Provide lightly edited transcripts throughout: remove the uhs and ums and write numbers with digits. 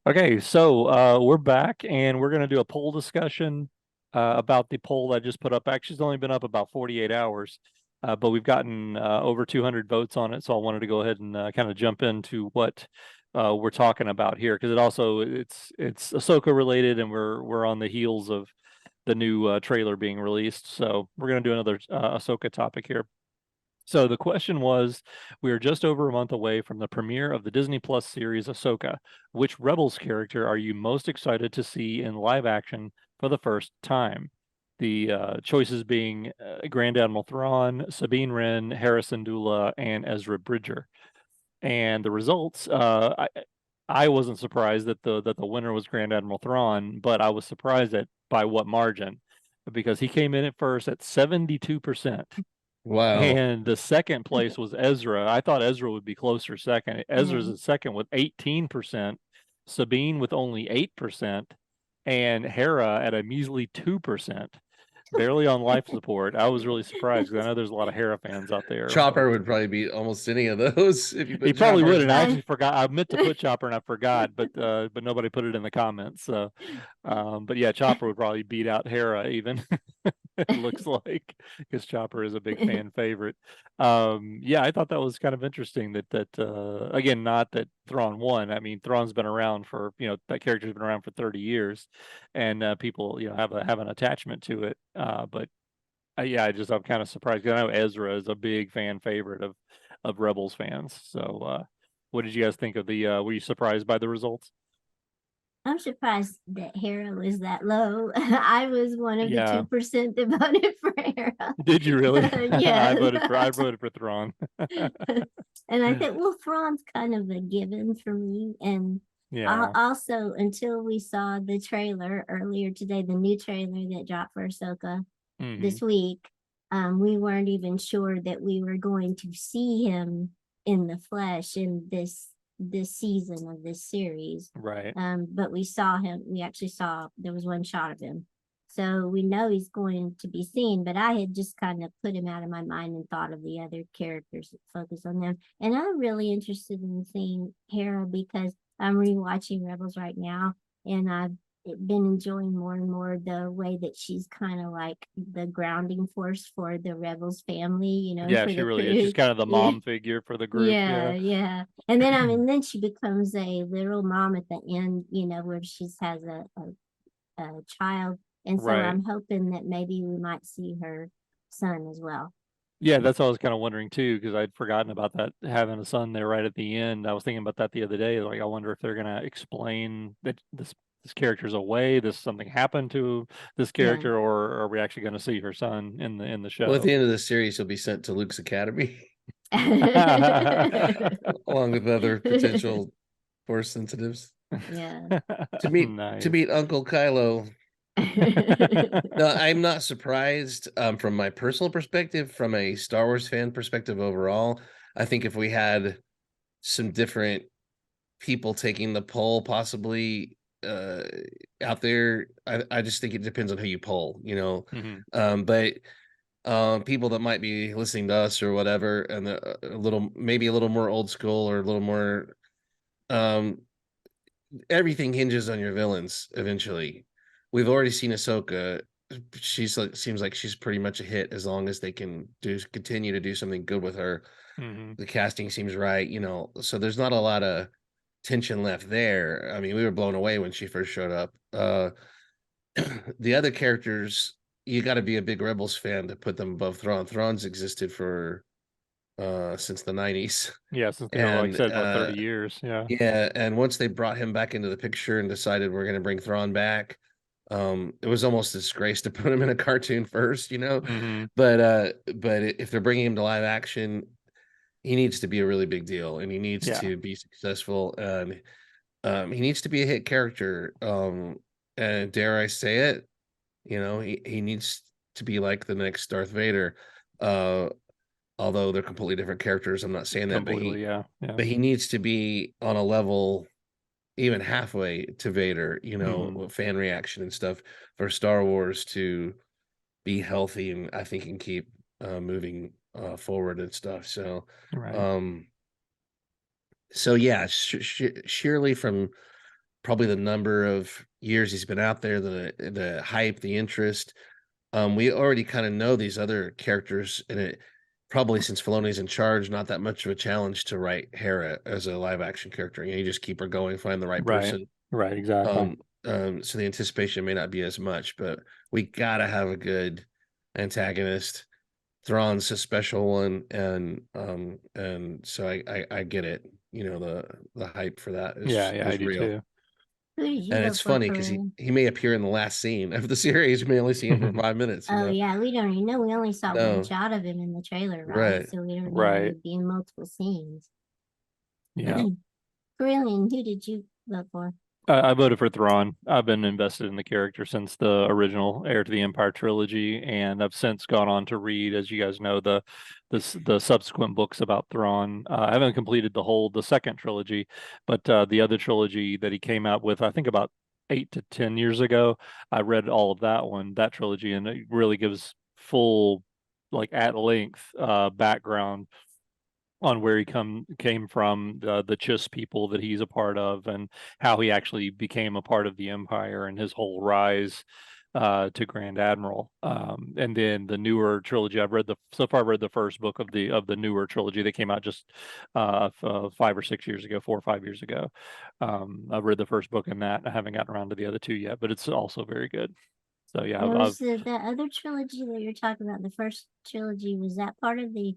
Okay, so we're back and we're going to do a poll discussion about the poll I just put up. Actually, it's only been up about 48 hours, but we've gotten over 200 votes on it. So I wanted to go ahead and kind of jump into what we're talking about here because it's Ahsoka related, and we're on the heels of the new trailer being released. So we're going to do another Ahsoka topic here. So the question was, we are just over a month away from the premiere of the Disney Plus series Ahsoka. Which Rebels character are you most excited to see in live action for the first time? The choices being Grand Admiral Thrawn, Sabine Wren, Harrison Dula, and Ezra Bridger. And the results, I wasn't surprised that the winner was Grand Admiral Thrawn, but I was surprised at by what margin, because he came in at first at 72%. Wow. And the second place was Ezra. I thought Ezra would be closer second. Ezra's Yeah. at second with 18%, Sabine with only 8%, and Hera at a measly 2%, barely on life support. I was really surprised because I know there's a lot of Hera fans out there, but Chopper would probably beat almost any of those if you he put probably Chopper would. in And I there. actually forgot. I meant to put Chopper and I forgot, but nobody put it in the comments. So, but yeah, Chopper would probably beat out Hera even. It looks like, because Chopper is a big fan favorite. Yeah, I thought that was kind of interesting that again, not that Thrawn won. I mean, Thrawn's been around for, that character's been around for 30 years, and people have an attachment to it. But yeah, I'm kind of surprised because I know Ezra is a big fan favorite of Rebels fans. So, what did you guys think of the? Were you surprised by the results? I'm surprised that Hera was that low. I was one of the Yeah, 2% that voted for Hera. did you really? I Yes. voted for I voted for Thrawn. And I think, well, Thrawn's kind of a given for me. And Yeah. also, until we saw the trailer earlier today, the new trailer that dropped for Ahsoka Hmm. this week, we weren't even sure that we were going to see him in the flesh in this season of this series. Right. But we saw him. We actually saw there was one shot of him, so we know he's going to be seen. But I had just kind of put him out of my mind and thought of the other characters that focus on them. And I'm really interested in seeing Hera because I'm rewatching Rebels right now, and I've been enjoying more and more the way that she's kind of like the grounding force for the Rebels family, and Yeah, for she the really is. crew. She's kind of the Yeah, mom figure for the group. yeah, Yeah. yeah. And then then she becomes a literal mom at the end, where she has a child. And so Right. I'm hoping that maybe we might see her son as well. Yeah, that's what I was kind of wondering too, because I'd forgotten about that having a son there right at the end. I was thinking about that the other day. Like, I wonder if they're gonna explain that this character's away, this something happened to this Yeah. character, or are we actually gonna see her son in the Well, at the show? end of the series, he'll be sent to Luke's academy along with other potential force sensitives Yeah. to Nice. meet Uncle Kylo. No, I'm not surprised from my personal perspective, from a Star Wars fan perspective overall. I think if we had some different people taking the poll possibly out there, I just think it depends on who you poll, you know. Hmm. But people that might be listening to us or whatever, and a little, maybe a little more old school or a little more, um, everything hinges on your villains eventually. We've already seen Ahsoka. She's like, seems like she's pretty much a hit as long as they can continue to do something good with her. Hmm. The casting seems right, you know, so there's not a lot of tension left there. I mean, we were blown away when she first showed up. The other characters, you got to be a big Rebels fan to put them above Thrawn. Thrawn's existed for since the 90s. Yeah, since like I And said, about 30 years. Yeah. yeah, and once they brought him back into the picture and decided we're going to bring Thrawn back, it was almost a disgrace to put him in a cartoon first, you know. Hmm. But if they're bringing him to live action, he needs to be a really big deal, and he needs Yeah. to be successful, and he needs to be a hit character. And dare I say it, you know, he needs to be like the next Darth Vader. Uh, Although they're completely different characters, I'm not saying that, Completely. Yeah. Yeah. but he needs to be on a level even halfway to Vader, you know, Hmm. with fan reaction and stuff for Star Wars to be healthy, and I think can keep moving forward and stuff. Right. Um, so yeah, sheerly from probably the number of years he's been out there, the hype, the interest. We already kind of know these other characters, and it probably, since Filoni's in charge, not that much of a challenge to write Hera as a live action character. You just keep her going, find the right Right. person. Right. Exactly. So the anticipation may not be as much, but we gotta have a good antagonist. Thrawn's a special one, and so I get it. The hype for that Yeah. Yeah. I is do real. too. Who did you And go it's for, funny because Corinne? he may appear in the last scene of the series. You may only see him for 5 minutes, Oh yeah, we don't even know. We only saw one No, shot of him in the trailer, right? right. So we don't know Right. he'd be in multiple scenes. Yeah. Corinne, who did you vote for? I voted for Thrawn. I've been invested in the character since the original Heir to the Empire trilogy, and I've since gone on to read, as you guys know, the subsequent books about Thrawn. I haven't completed the second trilogy, but the other trilogy that he came out with, I think about 8 to 10 years ago, I read all of that trilogy, and it really gives full, like at length, background on where he came from, the Chiss people that he's a part of, and how he actually became a part of the Empire and his whole rise to Grand Admiral. And then the newer trilogy, I've read the first book of the newer trilogy that came out just 5 or 6 years ago, 4 or 5 years ago. I've read the first book in that. I haven't gotten around to the other two yet, but it's also very good. So yeah, There was the other trilogy that you're talking about. The first trilogy, was that part of the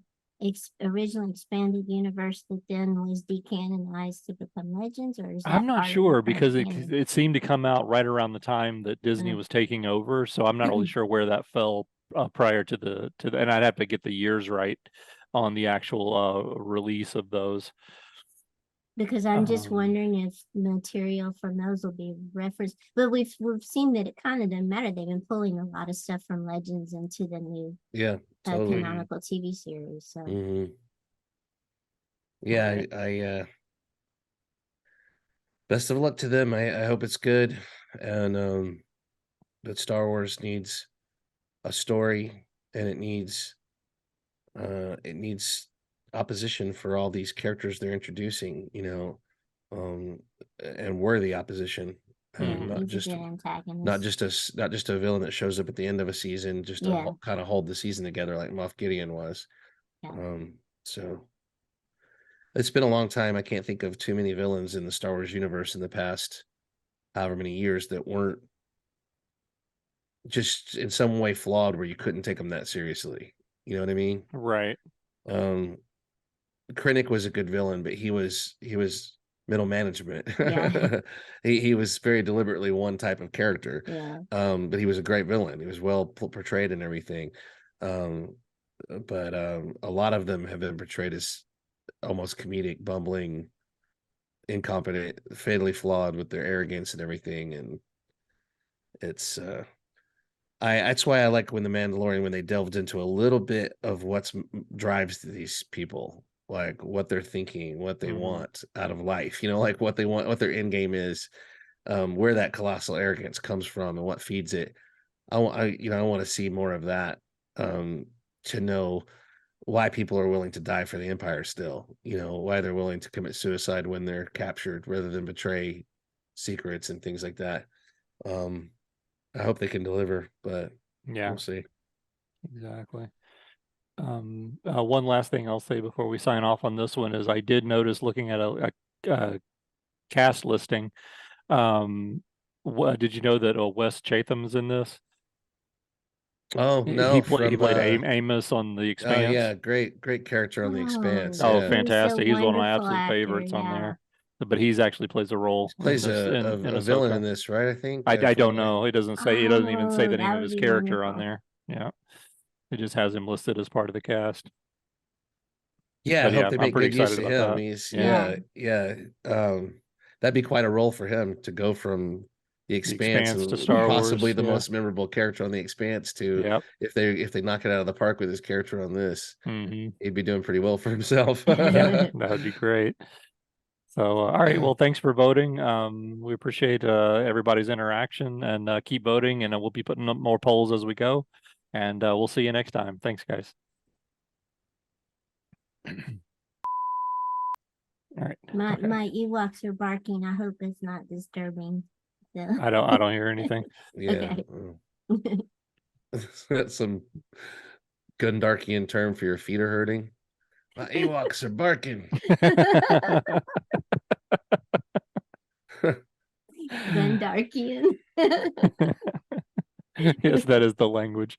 original expanded universe that then was decanonized to become Legends, or is that I'm not part of the sure current because canon? it seemed to come out right around the time that Disney was taking over, so I'm not really sure where that fell prior to and I'd have to get the years right on the actual release of those. Because I'm just Um, wondering if material from those will be referenced. But we've seen that it kind of doesn't matter. They've been pulling a lot of stuff from Legends into the new Yeah, totally. canonical TV series. So Yeah, right. best of luck to them. I hope it's good, and that Star Wars needs a story, and it needs opposition for all these characters they're introducing. Um, and worthy opposition, yeah, Mhm. he's a good antagonist. not just a villain that shows up at the end of a season just to Yeah, kind of hold the season together like Moff Gideon was. yeah. So it's been a long time. I can't think of too many villains in the Star Wars universe in the past however many years that weren't just in some way flawed where you couldn't take them that seriously. You know what I mean? Right. Um, Krennic was a good villain, but he was middle management. Yeah. He was very deliberately one type of character. Yeah. But he was a great villain. He was well portrayed and everything. Um, but a lot of them have been portrayed as almost comedic, bumbling, incompetent, fatally flawed with their arrogance and everything. And it's I that's why I like when the Mandalorian, when they delved into a little bit of what's drives these people, like what they're thinking, what they Mhm. want out of life, like what they want, what their end game is, where that colossal arrogance comes from and what feeds it. I want to see more of that, um, to know why people are willing to die for the Empire still, why they're willing to commit suicide when they're captured rather than betray secrets and things like that. Um, I hope they can deliver, but Yeah, we'll see. exactly. One last thing I'll say before we sign off on this one is I did notice, looking at a cast listing. Did you know that Wes Chatham's in this? Oh He no, played he from played Amos on The oh Expanse. yeah, great character on The Expanse. Oh, Oh, Yeah, he's a fantastic! He's one of my wonderful absolute actor. favorites on Yeah. there. But he's actually plays a he role in plays this a in villain in Ahsoka. this, right? I think I from don't what know. It doesn't say. It doesn't even say Oh, the name that of would his be character on wonderful. there. Yeah, it just has him listed as part of the cast. Yeah, I But hope yeah, they I'm make pretty good use excited of about him. that. He's Yeah, Yeah. yeah. That'd be quite a role for him to go from The The Expanse, Expanse to and Star possibly Wars. the Yeah. most memorable character on The Expanse, to Yep. if they knock it out of the park with his character on this, Hmm. he'd be doing pretty well for himself. Yeah, that would be great. So, all right. Well, thanks for voting. We appreciate everybody's interaction, and keep voting. And we'll be putting up more polls as we go. And we'll see you next time. Thanks, guys. All right. My Okay. my Ewoks are barking. I hope it's not disturbing. So I don't hear anything. Yeah. okay. That's some Gundarkian term for your feet are hurting. My Ewoks are barking. Gundarkian. Yes, that is the language.